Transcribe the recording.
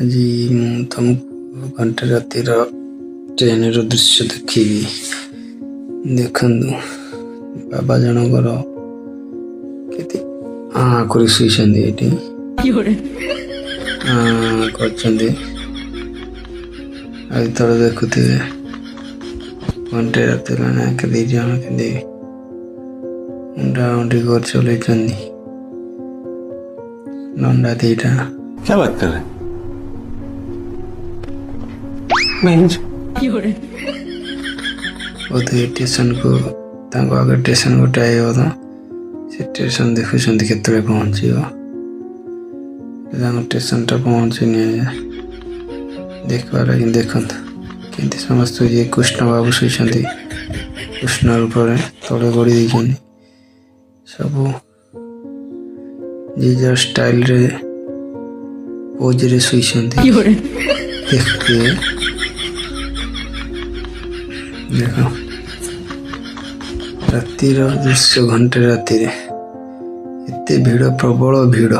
आज तुमको घंटे रातिर ट्रेन दृश्य देखी देखु बाबा जनकर केते आखरी शुईछंदी एटी करछंदी आज तोर देखुथिबे घंटे रातिर ना के दी जण के उंडा उंडी कर चले चंदी लंडा दीटा। क्या बात कर रहे हैं? स्टेशन को आगे स्टेशन गोटे आयो तो से स्टेशन देखुं के पहुँच स्टेशन टा पहुँची देखा लगे देख कि समस्त ये कृष्ण बाबू शुई कृष्ण रूप तले गड़ी देखें सब जे स्टाइल रे पोज रे शुई देखिए देख रातिर दृश्य घंटे रातिर एते भीड़ प्रबल भीड़।